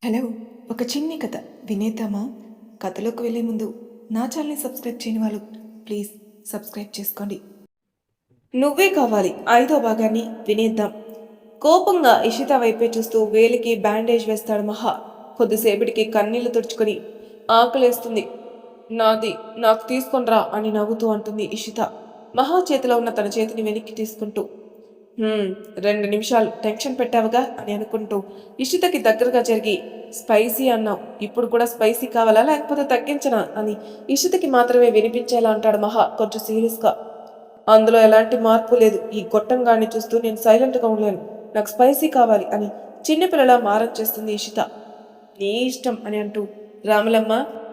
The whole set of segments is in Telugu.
హలో! ఒక చిన్ని కథ వినేద్దామా? కథలోకి వెళ్ళే ముందు నా ఛానల్‌ని సబ్స్క్రైబ్ చేయని వాళ్ళు ప్లీజ్ సబ్స్క్రైబ్ చేసుకోండి. నువ్వే కావాలి 5వ భాగాన్ని వినేద్దాం. కోపంగా ఇషిత వైపే చూస్తూ వేలికి బ్యాండేజ్ వేస్తాడు మహా. కొద్దిసేపటికి కన్నీళ్లు తుడుచుకొని ఆకలేస్తుంది. నాది నాకు తీసుకొనిరా అని నవ్వుతూ అంటుంది ఇషిత. మహా చేతిలో ఉన్న తన చేతిని వెనక్కి తీసుకుంటూ 2 నిమిషాలు టెన్షన్ పెట్టావుగా అని అనుకుంటూ ఇషితకి దగ్గరగా జరిగి స్పైసీ అన్నావు. ఇప్పుడు కూడా స్పైసీ కావాలా లేకపోతే తగ్గించనా అని ఇషితకి మాత్రమే వినిపించేలా అంటాడు మహా కొంచెం సీరియస్గా. అందులో ఎలాంటి మార్పు లేదు. ఈ గొట్టంగాన్ని చూస్తూ నేను సైలెంట్గా ఉండలేను. నాకు స్పైసీ కావాలి అని చిన్నపిల్లలా మారం చేస్తుంది ఇషిత. నీ ఇష్టం అని అంటూ రాములమ్మ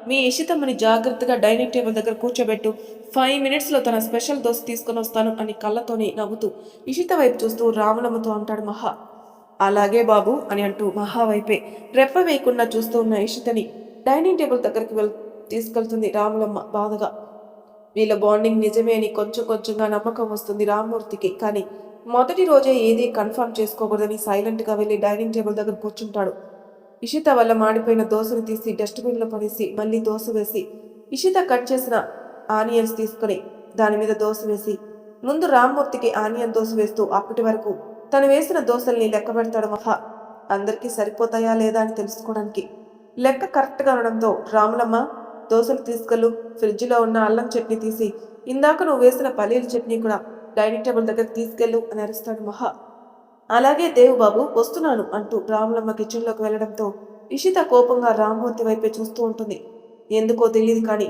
మీ ఇషితమ్మని జాగ్రత్తగా డైనింగ్ టేబుల్ దగ్గర కూర్చోబెట్టు. 5 మినిట్స్లో తన స్పెషల్ దోశ తీసుకొని వస్తాను అని కళ్ళతోనే నవ్వుతూ ఇషిత వైపు చూస్తూ రాములమ్మతో అంటాడు మహా. అలాగే బాబు అని అంటూ మహా వైపే రెప్ప వేయకుండా చూస్తూ ఉన్న ఇషితని డైనింగ్ టేబుల్ దగ్గరికి తీసుకెళ్తుంది రాములమ్మ బాధగా. వీళ్ళ బాండింగ్ నిజమే అని కొంచెం కొంచెంగా నమ్మకం వస్తుంది రామ్మూర్తికి. కానీ మొదటి రోజే ఏదీ కన్ఫర్మ్ చేసుకోకూడదని సైలెంట్గా వెళ్ళి డైనింగ్ టేబుల్ దగ్గర కూర్చుంటాడు. ఇషిత వల్ల మాడిపోయిన దోశను తీసి డస్ట్బిన్లో పడేసి మళ్ళీ దోశ వేసి ఇషిత కట్ చేసిన ఆనియన్స్ తీసుకుని దాని మీద దోశ వేసి ముందు రామ్మూర్తికి ఆనియన్ దోశ వేస్తూ అప్పటి వరకు తను వేసిన దోశల్ని లెక్క పెడతాడు మహా. అందరికీ సరిపోతాయా లేదా అని తెలుసుకోవడానికి. లెక్క కరెక్ట్గా ఉండడంతో రాములమ్మ దోశలు తీసుకెళ్ళు, ఫ్రిడ్జ్లో ఉన్న అల్లం చట్నీ తీసి ఇందాక నువ్వు వేసిన పల్లీల చట్నీ కూడా డైనింగ్ టేబుల్ దగ్గర తీసుకెళ్ళు అని అరుస్తాడు మహా. అలాగే దేవుబాబు వస్తున్నాను అంటూ రాములమ్మ కిచెన్లోకి వెళ్లడంతో ఇషిత కోపంగా రామ్మూర్తి వైపే చూస్తూ ఉంటుంది. ఎందుకో తెలియదు కానీ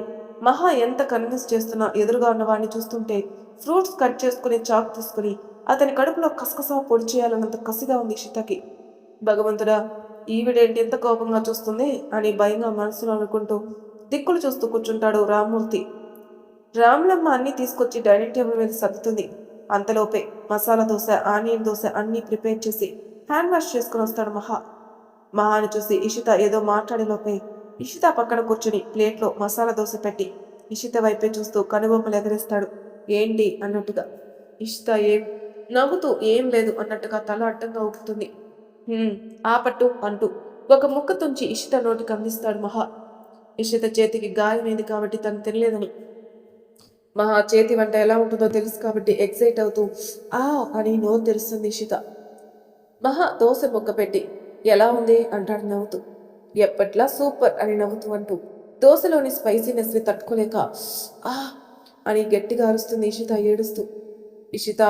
మహా ఎంత కన్విన్స్ చేస్తున్నా ఎదురుగా ఉన్న వాడిని చూస్తుంటే ఫ్రూట్స్ కట్ చేసుకుని చాక్ తీసుకుని అతని కడుపులో కసకసా పొడి చేయాలన్నంత కసిగా ఉంది ఇషితకి. భగవంతుడా, ఈవిడేంటి ఎంత కోపంగా చూస్తుంది అని భయంగా మనసులో అనుకుంటూ దిక్కులు చూస్తూ కూర్చుంటాడు రామ్మూర్తి. రాములమ్మ అన్నీ తీసుకొచ్చి డైనింగ్ టేబుల్ మీద సర్దుతుంది. అంతలోపే మసాలా దోశ, ఆనియన్ దోశ అన్నీ ప్రిపేర్ చేసి హ్యాండ్ వాష్ చేసుకుని వస్తాడు మహా. మహాని చూసి ఇషిత ఏదో మాట్లాడేలోపే ఇషిత పక్కన కూర్చుని ప్లేట్లో మసాలా దోశ పెట్టి ఇషిత వైపే చూస్తూ కనుబొమ్మలు ఎగరేస్తాడు. ఏంటి అన్నట్టుగా. ఇషిత నవ్వుతూ ఏం లేదు అన్నట్టుగా తల అడ్డంగా ఊపుతుంది. ఆపట్టు అంటూ ఒక ముక్క తుంచి ఇషిత నోటికి అందిస్తాడు మహా. ఇషిత చేతికి గాయమైంది కాబట్టి తను తినలేదని, మహా చేతి వంట ఎలా ఉంటుందో తెలుసు కాబట్టి ఎక్సైట్ అవుతూ ఆ అని నోరు తెరుస్తుంది ఇషిత. మహా దోశ మొక్క పెట్టి ఎలా ఉంది అంటాడు నవ్వుతూ. ఎప్పట్లా సూపర్ అని నవ్వుతూ అంటూ దోశలోని స్పైసీనెస్ని తట్టుకోలేక ఆ అని గట్టిగా అరుస్తుంది ఇషిత ఏడుస్తూ. ఇషిత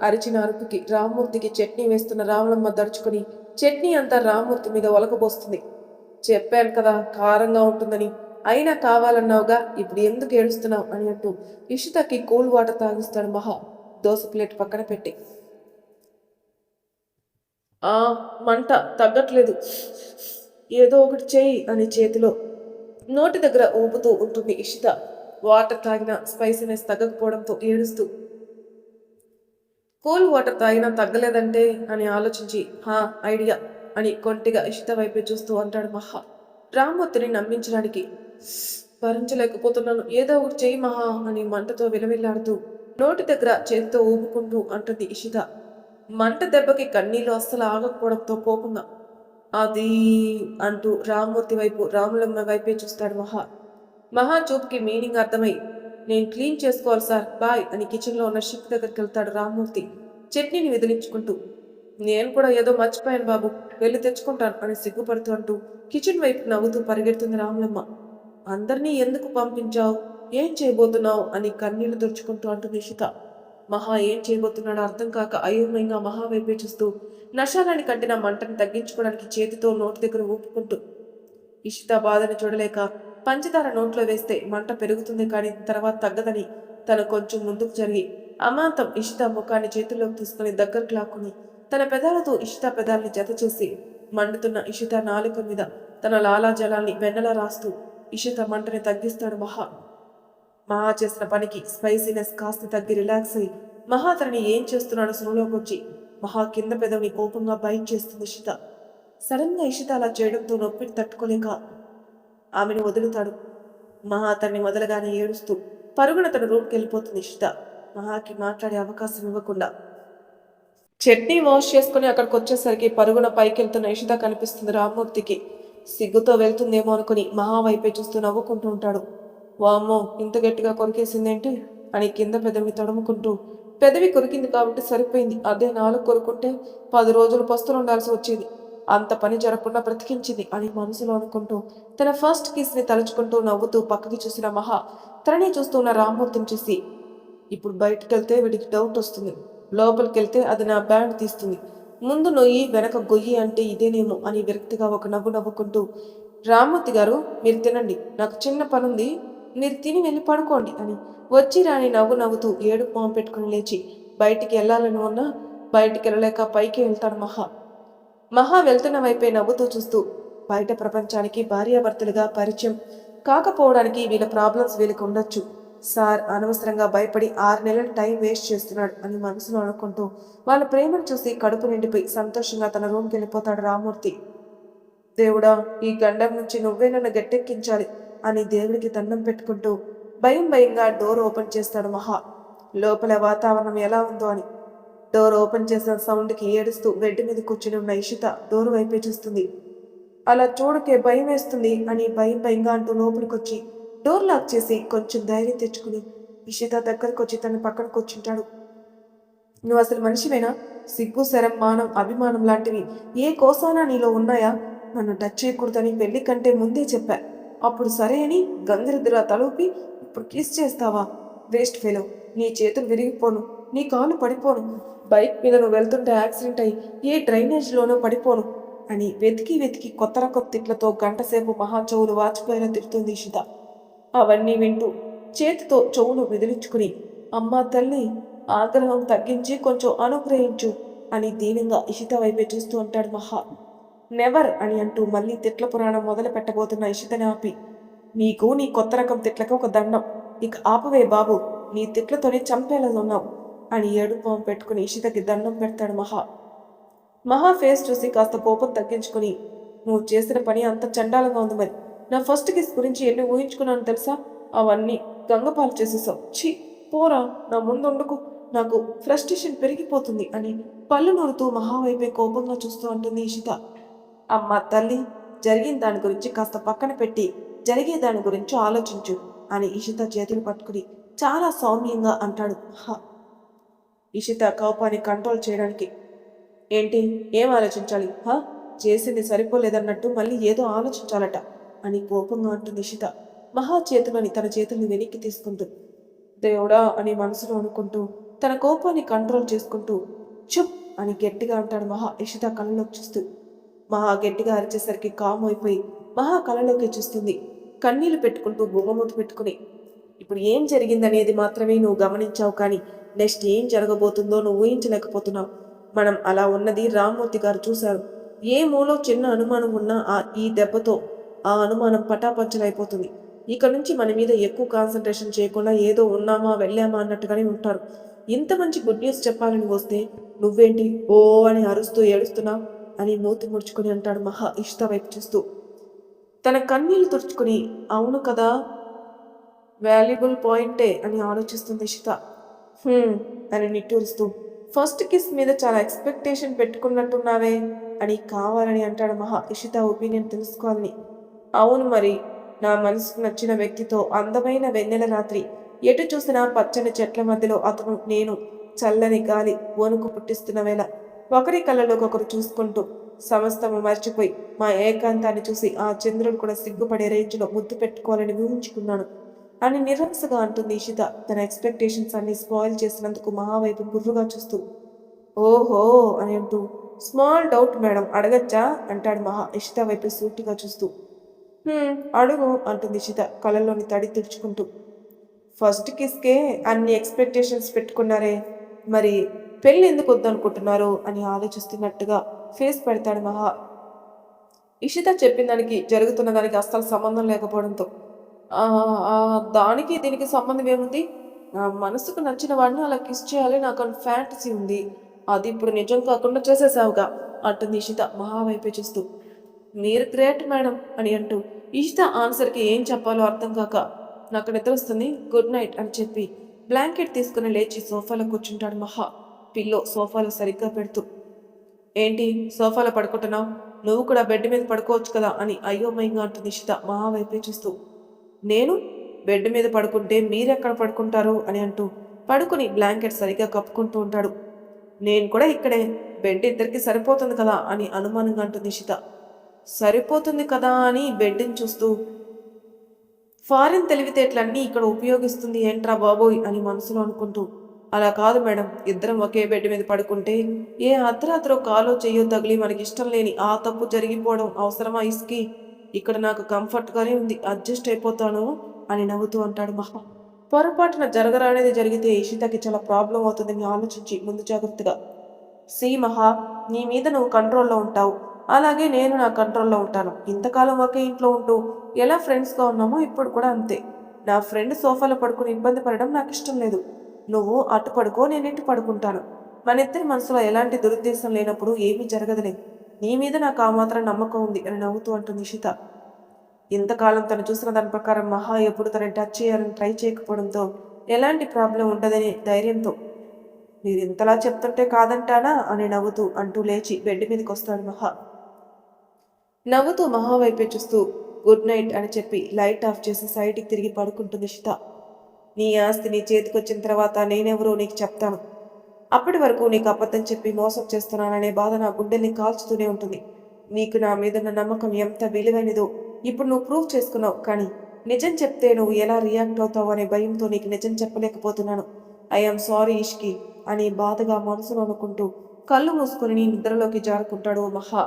అరిచిన అరుపుకి రామ్మూర్తికి చట్నీ వేస్తున్న రాములమ్మ దడుచుకుని చట్నీ అంతా రామ్మూర్తి మీద ఒలకబోస్తుంది. చెప్పాను కదా కారంగా ఉంటుందని, అయినా కావాలన్నావుగా ఇప్పుడు ఎందుకు ఏడుస్తున్నావు అని అంటూ ఇషితకి కూల్ వాటర్ తాగిస్తాడు మహా దోశ ప్లేట్ పక్కన పెట్టి. ఆ మంట తగ్గట్లేదు, ఏదో ఒకటి చెయ్యి అని చేతిలో నోటి దగ్గర ఊపుతూ ఉంటుంది ఇషిత. వాటర్ తాగిన స్పైసీనెస్ తగ్గకపోవడంతో ఏడుస్తూ కూల్ వాటర్ తాగినా తగ్గలేదంటే అని ఆలోచించి ఐడియా అని కొంటిగా ఇషిత వైపే చూస్తూ అంటాడు మహా రామ్మూర్తిని నమ్మించడానికి. భరించలేకపోతున్నాను, ఏదో ఒకటి చెయ్యి మహా అని మంటతో విలవిల్లాడుతూ నోటి దగ్గర చేతితో ఊపుకుంటూ అంటుంది ఇషిత. మంట దెబ్బకి కన్నీళ్లు అస్సలు ఆగకపోవడంతో కోపంగా అది అంటూ రామ్మూర్తి వైపు రాములమ్మ వైపే చూస్తాడు మహా. మహా చూపుకి మీనింగ్ అర్థమై నేను క్లీన్ చేసుకోవాలి సార్ బాయ్ అని కిచెన్లో ఉన్న షిప్ దగ్గరికి వెళ్తాడు రామ్మూర్తి చట్నీని విదిలించుకుంటూ. నేను కూడా ఏదో మర్చిపోయాను బాబు, వెళ్ళి తెచ్చుకుంటాను అని సిగ్గుపడుతూ అంటూ కిచెన్ వైపు నవ్వుతూ పరిగెడుతుంది రాములమ్మ. అందరినీ ఎందుకు పంపించావు, ఏం చేయబోతున్నావు అని కన్నీళ్లు తుడుచుకుంటూ అంటుంది ఇషిత. మహా ఏం చేయబోతున్నాడో అర్థం కాక అయోమయంగా మహా వైపే చూస్తూ నశాలని కట్టిన మంటను తగ్గించుకోవడానికి చేతితో నోటి దగ్గర ఊపుకుంటూ. ఇషిత బాధను చూడలేక పంచదార నోట్లో వేస్తే మంట పెరుగుతుంది కానీ తర్వాత తగ్గదని తను కొంచెం ముందుకు జరిగి అమాంతం ఇషిత ముఖాన్ని చేతుల్లోకి తీసుకుని దగ్గరకు లాక్కుని తన పెదాలతో ఇషిత పెదాల్ని జత చేసి మండుతున్న ఇషిత నాలుక మీద తన లాలాజలాల్ని వెన్నలా రాస్తూ ఇషిత మంటని తగ్గిస్తాడు మహా. మహా చేసిన పనికి స్పైసీనెస్ కాస్త తగ్గి రిలాక్స్ అయ్యి మహా తనని ఏం చేస్తున్నాడో స్లోలోకి వచ్చి మహా కింద పెదవిని కోపంగా బైట్ చేస్తుంది ఇషిత. సడన్ గా ఇషిత అలా చేయడంతో నొప్పిని తట్టుకోలేక ఆమెను వదులుతాడు. మహా తన్ని వదలగానే ఏడుస్తూ పరుగున తన రూమ్కి వెళ్ళిపోతుంది ఇషిత మహాకి మాట్లాడే అవకాశం ఇవ్వకుండా. చట్నీ వాష్ చేసుకుని అక్కడికి వచ్చేసరికి పరుగున పైకి వెళ్తున్న ఇషిత కనిపిస్తుంది రామ్మూర్తికి. సిగ్గుతో వెళ్తుందేమో అనుకుని మహా వైపే చూస్తూ నవ్వుకుంటూ ఉంటాడు. వామ్మో, ఇంత గట్టిగా కొరికేసిందేంటి అని కింద పెదవి తడుముకుంటూ, పెదవి కొరికింది కాబట్టి సరిపోయింది, అదే 4 కొరుకుంటే 10 రోజులు పస్తులు ఉండాల్సి వచ్చేది, అంత పని జరగకుండా బ్రతికించింది అని మనసులో అనుకుంటూ తన ఫస్ట్ కిస్ని తలుచుకుంటూ నవ్వుతూ పక్కకి చూసిన మహా తనని చూస్తూ ఉన్న రామ్మూర్తిని చూసి, ఇప్పుడు బయటకు వెళ్తే వీడికి డౌట్ వస్తుంది, లోపలికి వెళ్తే అది నా బ్యాండ్ తీస్తుంది, ముందు నొయ్యి వెనక గొయ్యి అంటే ఇదేనేమో అని విరక్తిగా ఒక నవ్వు నవ్వుకుంటూ, రామ్మూర్తి గారు మీరు తినండి, నాకు చిన్న పనుంది, మీరు తిని వెళ్ళి పడుకోండి అని వచ్చి రాని నవ్వు నవ్వుతూ ఏడుపు మొహం పెట్టుకుని లేచి బయటికి వెళ్ళాలని ఉన్నా బయటికి వెళ్ళలేక పైకి వెళ్తాడు మహా. మహా వెళ్తున్న వైపే నవ్వుతూ చూస్తూ, బయట ప్రపంచానికి భార్యాభర్తలుగా పరిచయం కాకపోవడానికి వీళ్ళ ప్రాబ్లమ్స్ వీళ్ళకి ఉండొచ్చు, సార్ అనవసరంగా భయపడి 6 నెలలు టైం వేస్ట్ చేస్తున్నాడు అని మనసులో అనుకుంటూ వాళ్ళ ప్రేమను చూసి కడుపు నిండిపోయి సంతోషంగా తన రూమ్కి వెళ్ళిపోతాడు రామ్మూర్తి. దేవుడా, ఈ గండం నుంచి నువ్వే నన్ను గట్టెక్కించాలి అని దేవుడికి దండం పెట్టుకుంటూ భయం భయంగా డోర్ ఓపెన్ చేస్తాడు మహా. లోపల వాతావరణం ఎలా ఉందో అని. డోర్ ఓపెన్ చేసిన సౌండ్కి ఏడుస్తూ బెడ్ మీద కూర్చుని ఉన్న ఇషిత డోర్ వైపే చూస్తుంది. అలా చూడకే భయం వేస్తుంది అని భయం భయంగా అంటూ లోపలికొచ్చి డోర్ లాక్ చేసి కొంచెం ధైర్యం తెచ్చుకుని ఇషిత దగ్గరకు వచ్చి తన పక్కన కూర్చుంటాడు. నువ్వు అసలు మనిషివేనా? సిగ్గు, శరం, మానం, అభిమానం లాంటివి ఏ కోసానా నీలో ఉన్నాయా? నన్ను టచ్ చేయకూడదని పెళ్లి కంటే ముందే చెప్పా, అప్పుడు సరే అని గంగిరెద్దులా తలూపి ఇప్పుడు కిస్ చేస్తావా? వేస్ట్ ఫెలో, నీ చేతులు విరిగిపోను, నీ కాలు పడిపోను, బైక్ మీద నువ్వు వెళ్తుంటే యాక్సిడెంట్ అయ్యి ఏ డ్రైనేజ్లోనో పడిపోను అని వెతికి వెతికి కొత్త రకం తిట్లతో గంటసేపు మహా చెవులు వాచిపోయేలా తిడుతుంది ఇషిత. అవన్నీ వింటూ చేతితో చెవులు విదిలించుకుని, అమ్మా తల్లి, ఆగ్రహం తగ్గించి కొంచెం అనుగ్రహించు అని దీనంగా ఇషిత వైపే చూస్తూ అంటాడు మహా. నెవర్ అని అంటూ మళ్ళీ తిట్ల పురాణం మొదలు పెట్టబోతున్న ఇషితని ఆపి, నీకు నీ కొత్త రకం తిట్లకు ఒక దండం, ఇక ఆపవే బాబు, నీ తిట్లతోనే చంపేలా ఉన్నావు అని ఏడుపు పెట్టుకుని ఇషితకి దండం పెడతాడు మహా. మహా ఫేస్ చూసి కాస్త కోపం తగ్గించుకుని, నువ్వు చేసిన పని అంత చండాలంగా ఉంది, మరి నా ఫస్ట్ కిస్ గురించి ఎన్ని ఊహించుకున్నాను తెలుసా, అవన్నీ గంగపాలు చేసేసావు, ఛీ పోరా, నా ముందుండుకు, నాకు ఫ్రస్ట్రేషన్ పెరిగిపోతుంది అని పళ్ళు నూరుతూ మహా వైపే కోపంగా చూస్తూ అంటుంది ఇషిత. అమ్మ తల్లి, జరిగిన దాని గురించి కాస్త పక్కన పెట్టి జరిగే దాని గురించి ఆలోచించు అని ఇషిత చేతులు పట్టుకుని చాలా సౌమ్యంగా అంటాడు మహా. ఇషిత కోపాన్ని కంట్రోల్ చేయడానికి, ఏంటి, ఏం ఆలోచించాలి, చేసింది సరిపోలేదన్నట్టు మళ్ళీ ఏదో ఆలోచించాలట అని కోపంగా అంటుంది ఇషిత మహా చేతిలోని తన చేతుల్ని వెనక్కి తీసుకుంటూ. దేవుడా అని మనసులో అనుకుంటూ తన కోపాన్ని కంట్రోల్ చేసుకుంటూ చుప్ అని గట్టిగా అంటాడు మహా ఇషిత కళ్ళలోకి చూస్తూ. మహా గట్టిగా అరిచేసరికి కామ్ అయిపోయి మహా కళ్ళలోకి చూస్తుంది, కన్నీళ్లు పెట్టుకుంటూ గుమ్మమూత పెట్టుకుని. ఇప్పుడు ఏం జరిగిందనేది మాత్రమే నువ్వు గమనించావు, కానీ నెక్స్ట్ ఏం జరగబోతుందో నువ్వు ఊహించలేకపోతున్నావు. మనం అలా ఉన్నది రామ్మూర్తి గారు చూశారు. ఏ మూలో చిన్న అనుమానం ఉన్నా ఈ దెబ్బతో ఆ అనుమానం పటాపంచలైపోతుంది. ఇక నుంచి మన మీద ఎక్కువ కాన్సన్ట్రేషన్ చేయకుండా ఏదో ఉన్నామా వెళ్ళామా అన్నట్టుగానే ఉంటారు. ఇంత మంచి గుడ్ న్యూస్ చెప్పాలని వస్తే నువ్వేంటి ఓ అని అరుస్తూ ఏడుస్తున్నావు అని మూతి ముడుచుకుని అంటాడు మహా ఇషిత వైపు చూస్తూ. తన కన్నీళ్లు తుడుచుకుని, అవును కదా, వాల్యుబుల్ పాయింటే అని ఆలోచిస్తుంది ఇషిత. అని నిట్టూరుస్తూ, ఫస్ట్ కిస్ మీద చాలా ఎక్స్పెక్టేషన్ పెట్టుకున్నట్టున్నావే అని కావాలని అంటాడు మహా ఇషిత ఒపీనియన్ తెలుసుకోవాలని. అవును మరి, నా మనసుకు నచ్చిన వ్యక్తితో అందమైన వెన్నెల రాత్రి, ఎటు చూసినా పచ్చని చెట్ల మధ్యలో అతను నేను, చల్లని గాలి వణుకు పుట్టిస్తున్న వేళ ఒకరి కళ్ళలోకి ఒకరు చూసుకుంటూ సమస్తము మర్చిపోయి మా ఏకాంతాన్ని చూసి ఆ చంద్రుడు కూడా సిగ్గుపడే రేంజ్లో ముద్దు పెట్టుకోవాలని ఊహించుకున్నాను అని నిరాశగా అంటుంది ఇషిత తన ఎక్స్పెక్టేషన్స్ అన్ని స్పాయిల్ చేసినందుకు మహావైపు గుర్రుగా చూస్తూ. ఓహో అని అంటూ, స్మాల్ డౌట్ మేడం, అడగచ్చా అంటాడు మహా ఇషిత వైపు సూటిగా చూస్తూ. అడుగు అంటుంది ఇషిత కళ్ళల్లోని తడి తుడుచుకుంటూ. ఫస్ట్ కిస్కే అన్ని ఎక్స్పెక్టేషన్స్ పెట్టుకున్నారే, మరి పెళ్ళి ఎందుకు వద్దనుకుంటున్నారు అని ఆలోచిస్తున్నట్టుగా ఫేస్ పెడతాడు మహా. ఇషిత చెప్పిన దానికి జరుగుతున్న దానికి అస్సలు సంబంధం లేకపోవడంతో, దానికి దీనికి సంబంధం ఏముంది, నా మనసుకు నచ్చిన వాడిని అలా కిస్ చేయాలి, నాకు అని ఫ్యాంటసీ ఉంది, అది ఇప్పుడు నిజం కాకుండా చేసేసావుగా అంటుంది ఇషిత మహా వైపే చూస్తూ. మీరు గ్రేట్ మేడం అని అంటూ ఇషిత ఆన్సర్కి ఏం చెప్పాలో అర్థం కాక, నాకు నిద్ర వస్తుంది, గుడ్ నైట్ అని చెప్పి బ్లాంకెట్ తీసుకుని లేచి సోఫాలో కూర్చుంటాడు మహా పిల్లో సోఫాలో సరిగ్గా పెడుతూ. ఏంటి సోఫాలో పడుకుంటున్నావు, నువ్వు కూడా బెడ్ మీద పడుకోవచ్చు కదా అని అయోమయంగా అంటుంది ఇషిత మహా వైపే చూస్తూ. నేను బెడ్ మీద పడుకుంటే మీరెక్కడ పడుకుంటారు అని అంటూ పడుకుని బ్లాంకెట్ సరిగ్గా కప్పుకుంటూ ఉంటాడు. నేను కూడా ఇక్కడే, బెడ్ ఇద్దరికి సరిపోతుంది కదా అని అనుమానంగా అంటుంది ఇషిత. సరిపోతుంది కదా అని బెడ్ని చూస్తూ ఫారిన్ తెలివితేటలన్నీ ఇక్కడ ఉపయోగిస్తుంది ఏంట్రా బాబోయ్ అని మనసులో అనుకుంటూ, అలా కాదు మేడం, ఇద్దరం ఒకే బెడ్ మీద పడుకుంటే ఏ అర్ధరాత్రో కాలో చెయ్యో తగిలి మనకి ఇష్టం లేని ఆ తప్పు జరిగిపోవడం అవసరమా ఇస్కి? ఇక్కడ నాకు కంఫర్ట్గానే ఉంది, అడ్జస్ట్ అయిపోతాను అని నవ్వుతూ అంటాడు మహా. పొరపాటున జరగరానేది జరిగితే ఇషితకి చాలా ప్రాబ్లం అవుతుందని ఆలోచించి ముందు జాగ్రత్తగా, సి మహా, నీ మీద నువ్వు కంట్రోల్లో ఉంటావు, అలాగే నేను నా కంట్రోల్లో ఉంటాను. ఇంతకాలం ఒకే ఇంట్లో ఉంటూ ఎలా ఫ్రెండ్స్గా ఉన్నామో ఇప్పుడు కూడా అంతే. నా ఫ్రెండ్ సోఫాలో పడుకుని ఇబ్బంది పడడం నాకు ఇష్టం లేదు. నువ్వు అటు పడుకో, నేను ఇటు పడుకుంటాను. మన ఇద్దరి మనసులో ఎలాంటి దురుద్దేశం లేనప్పుడు ఏమీ జరగదులే. నీ మీద నాకు ఆ మాత్రం నమ్మకం ఉంది అని నవ్వుతూ అంటుంది నిషిత. ఇంతకాలం తను చూసిన దాని ప్రకారం మహా ఎప్పుడు తనని టచ్ చేయాలని ట్రై చేయకపోవడంతో ఎలాంటి ప్రాబ్లం ఉండదనే ధైర్యంతో, మీరు ఇంతలా చెప్తుంటే కాదంటానా అని నవ్వుతూ అంటూ లేచి బెడ్ మీదకి వస్తాడు మహా. నవ్వుతూ మహా వైపే చూస్తూ గుడ్ నైట్ అని చెప్పి లైట్ ఆఫ్ చేసి సైడ్కి తిరిగి పడుకుంటుంది షిత. నీ ఆస్తి నీ చేతికొచ్చిన తర్వాత నేనెవరో నీకు చెప్తాను. అప్పటి వరకు నీకు అబద్ధం చెప్పి మోసం చేస్తున్నాననే బాధ నా గుండెల్ని కాల్చుతూనే ఉంటుంది. నీకు నా మీదున్న నమ్మకం ఎంత విలువైనదో ఇప్పుడు నువ్వు ప్రూవ్ చేసుకున్నావు. కానీ నిజం చెప్తే నువ్వు ఎలా రియాక్ట్ అవుతావు అనే భయంతో నీకు నిజం చెప్పలేకపోతున్నాను. ఐఎమ్ సారీ ఇష్కి అని బాధగా మనసులో అనుకుంటూ కళ్ళు మూసుకుని నీ నిద్రలోకి జారుకుంటాడు మహా.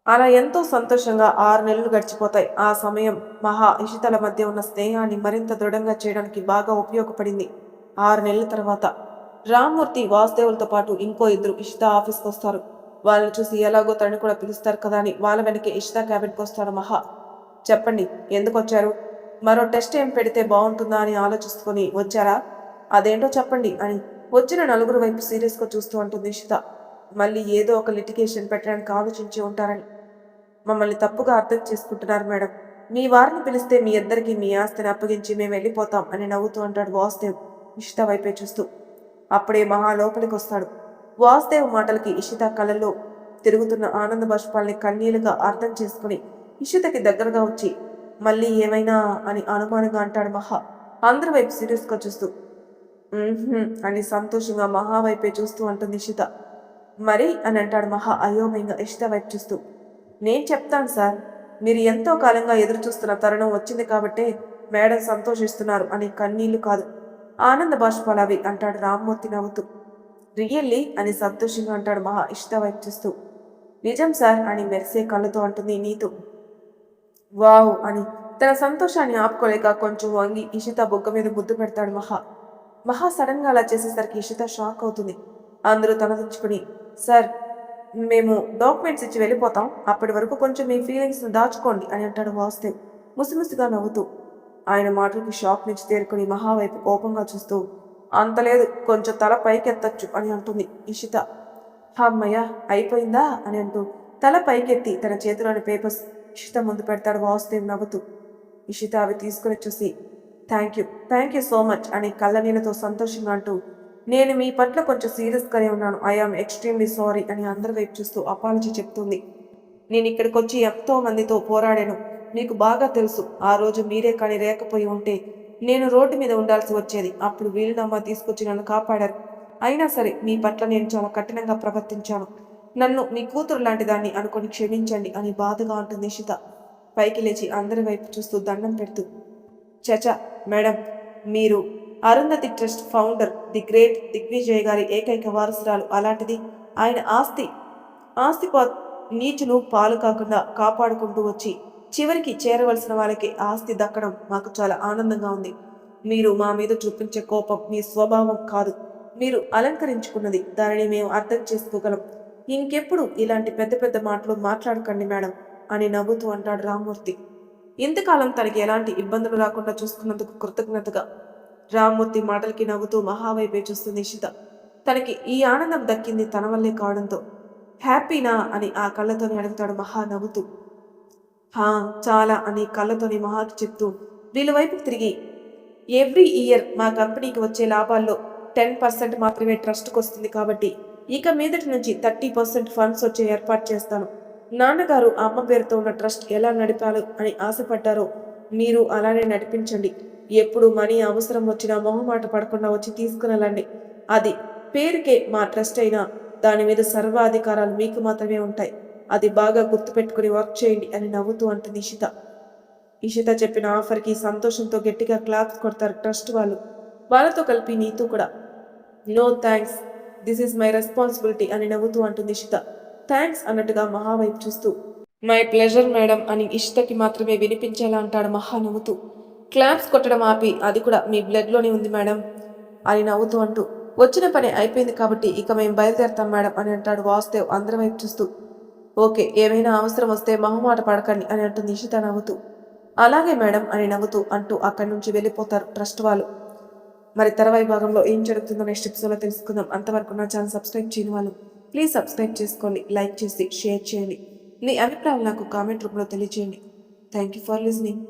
అలా ఎంతో సంతోషంగా 6 నెలలు గడిచిపోతాయి. ఆ సమయం మహా ఇషితల మధ్య ఉన్న స్నేహాన్ని మరింత దృఢంగా చేయడానికి బాగా ఉపయోగపడింది. 6 నెలల తర్వాత రామ్మూర్తి వాసుదేవులతో పాటు ఇంకో ఇద్దరు ఇషిత ఆఫీస్కి వస్తారు. వాళ్ళని చూసి ఎలాగో తనని కూడా పిలుస్తారు కదా అని వాళ్ళ వెనకే ఇషిత క్యాబిన్కి వస్తాడు మహా. చెప్పండి, ఎందుకు వచ్చారు? మరో టెస్ట్ ఏం పెడితే బాగుంటుందా అని ఆలోచిస్తుకొని వచ్చారా? అదేంటో చెప్పండి అని వచ్చిన నలుగురు వైపు సీరియస్గా చూస్తూ అంటుంది ఇషిత. మళ్ళీ ఏదో ఒక లిటిగేషన్ పెట్టడానికి ఆలోచించి ఉంటారని. మమ్మల్ని తప్పుగా అర్థం చేసుకుంటున్నారు మేడం. మీ వారిని పిలిస్తే మీ ఇద్దరికి మీ ఆస్తిని అప్పగించి మేము వెళ్ళిపోతాం అని నవ్వుతూ అంటాడు వాసుదేవ్ ఇషిత వైపే చూస్తూ. అప్పుడే మహా లోపలికి వస్తాడు. వాసుదేవ్ మాటలకి ఇషిత కళ్ళల్లో తిరుగుతున్న ఆనంద బాష్పాల్ని కన్నీలుగా అర్థం చేసుకుని ఇషితకి దగ్గరగా వచ్చి, మళ్ళీ ఏమైనా అని అనుమానంగా అంటాడు మహా అందరి వైపు సీరియస్గా చూస్తూ. అని సంతోషంగా మహా వైపే చూస్తూ అంటుంది ఇషిత. మరి అని అంటాడు మహా అయోమయంగా ఇషిత వైపు చూస్తూ. నేను చెప్తాను సార్, మీరు ఎంతో కాలంగా ఎదురు చూస్తున్న తరుణం వచ్చింది కాబట్టే మేడం సంతోషిస్తున్నారు అని కన్నీళ్లు కాదు, ఆనంద బాష్పాలవి అంటాడు రామ్మూర్తి నవ్వుతూ. రియల్లీ అని సంతోషంగా అంటాడు మహా ఇషిత వైపు చూస్తూ. నిజం సార్ అని మెరిసే కళ్ళతో అంటుంది నీతు. వావ్ అని తన సంతోషాన్ని ఆపుకోలేక కొంచెం వంగి ఇషిత బుగ్గ మీద ముద్దు పెడతాడు మహా. మహా సడన్ గా అలా చేసేసరికి ఇషిత షాక్ అవుతుంది. అందరూ తలదించుకుని, సార్ మేము డాక్యుమెంట్స్ ఇచ్చి వెళ్ళిపోతాం, అప్పటి వరకు కొంచెం మీ ఫీలింగ్స్ని దాచుకోండి అని అంటాడు వాసుదేవ్ ముసిముసిగా నవ్వుతూ. ఆయన మాటలకి షాక్ నుంచి తేరుకుని మహా వైపు కోపంగా చూస్తూ, అంతలేదు, కొంచెం తల పైకెత్తచ్చు అని అంటుంది ఇషిత. అమ్మయ్య అయిపోయిందా అని అంటూ తల పైకెత్తి తన చేతిలోని పేపర్స్ ఇషిత ముందు పెడతాడు వాసుదేవ్ నవ్వుతూ. ఇషిత అవి తీసుకుని చూసి, థ్యాంక్ యూ సో మచ్ అని కళ్ళనీళ్ళతో సంతోషంగా అంటూ, నేను మీ పట్ల కొంచెం సీరియస్గానే ఉన్నాను, ఐఆమ్ ఎక్స్ట్రీమ్లీ సారీ అని అందరి వైపు చూస్తూ అపాలజీ చెప్తుంది. నేను ఇక్కడికి వచ్చి ఎంతో మందితో పోరాడాను, మీకు బాగా తెలుసు. ఆ రోజు మీరే కానీ లేకపోయి ఉంటే నేను రోడ్డు మీద ఉండాల్సి వచ్చేది. అప్పుడు వీలునామా తీసుకొచ్చి నన్ను కాపాడారు. అయినా సరే మీ పట్ల నేను చాలా కఠినంగా ప్రవర్తించాను. నన్ను మీ కూతురు లాంటి దాన్ని అనుకొని క్షమించండి అని బాధగా అంటుంది నిషిత పైకి లేచి అందరి వైపు చూస్తూ దండం పెడుతూ. చచా మేడం, మీరు Arundhati trust founder, the great Digvijay గారి ఏకైక వారసురాలు. అలాంటిది ఆయన ఆస్తి నీచులు పాలు కాకుండా కాపాడుకుంటూ వచ్చి చివరికి చేరవలసిన వాళ్ళకి ఆస్తి దక్కడం మాకు చాలా ఆనందంగా ఉంది. మీరు మా మీద చూపించే కోపం మీ స్వభావం కాదు, మీరు అలంకరించుకున్నది, దానిని మేము అర్థం చేసుకోగలం. ఇంకెప్పుడు ఇలాంటి పెద్ద పెద్ద మాటలు మాట్లాడకండి మేడం అని నవ్వుతూ అంటాడు రామ్మూర్తి. ఇంతకాలం తనకి ఎలాంటి ఇబ్బందులు రాకుండా చూసుకున్నందుకు కృతజ్ఞతగా. రామ్మూర్తి మాటలకి నవ్వుతూ మహావైపే చూస్తుంది నిషిత. తనకి ఈ ఆనందం దక్కింది తన వల్లే కావడంతో. హ్యాపీనా అని ఆ కళ్ళతోని అడుగుతాడు మహా నవ్వుతూ. హా చాలా అని కళ్ళతోని మహాకి చెప్తూ వీళ్ళ వైపుకి తిరిగి, ఎవ్రీ ఇయర్ మా కంపెనీకి వచ్చే లాభాల్లో 10% మాత్రమే ట్రస్ట్కి వస్తుంది కాబట్టి ఇక మీదటి నుంచి 30% ఫండ్స్ వచ్చే ఏర్పాటు చేస్తాను. నాన్నగారు అమ్మ పేరుతో ఉన్న ట్రస్ట్ ఎలా నడిపాలో అని ఆశపడ్డారో మీరు అలానే నడిపించండి. ఎప్పుడు మనీ అవసరం వచ్చినా మొహమాట పడకుండా వచ్చి తీసుకునెళ్ళండి. అది పేరుకే మా ట్రస్ట్ అయినా దాని మీద సర్వాధికారాలు మీకు మాత్రమే ఉంటాయి. అది బాగా గుర్తుపెట్టుకుని వర్క్ చేయండి అని నవ్వుతూ అంటుంది ఇషిత. ఇషిత చెప్పిన ఆఫర్కి సంతోషంతో గట్టిగా క్లాప్స్ కొడతారు ట్రస్ట్ వాళ్ళు. వాళ్ళతో కలిపి నీతూ కూడా. No thanks, this is my responsibility అని నవ్వుతూ అంటుంది ఇషిత. థ్యాంక్స్ అన్నట్టుగా మహా వైపు చూస్తూ మై ప్లెజర్ మేడం అని ఇషితకి మాత్రమే వినిపించేలా అంటాడు మహా నవ్వుతూ. క్లాప్స్ కొట్టడం ఆపి అది కూడా మీ బ్లడ్లోనే ఉంది మేడం అని నవ్వుతూ అంటూ వచ్చిన పని అయిపోయింది కాబట్టి ఇక మేము బయలుదేరతాం మేడం అని అంటాడు వాసుదేవ్ అందరి వైపు చూస్తూ. ఓకే, ఏమైనా అవసరం వస్తే మొహమాట పడకండి అని అంటుంది ఇషిత నవ్వుతూ. అలాగే మేడం అని నవ్వుతూ అంటూ అక్కడి నుంచి వెళ్ళిపోతారు ట్రస్ట్ వాళ్ళు. మరి తర్వాయి భాగంలో ఏం జరుగుతుందో నెక్స్ట్ ఎపిసోడ్లో తెలుసుకుందాం. అంతవరకు నా ఛానల్ సబ్స్క్రైబ్ చేయని వాళ్ళు ప్లీజ్ సబ్స్క్రైబ్ చేసుకోండి, లైక్ చేసి షేర్ చేయండి. మీ అభిప్రాయాలు నాకు కామెంట్ రూపంలో తెలియజేయండి. Thank you for listening.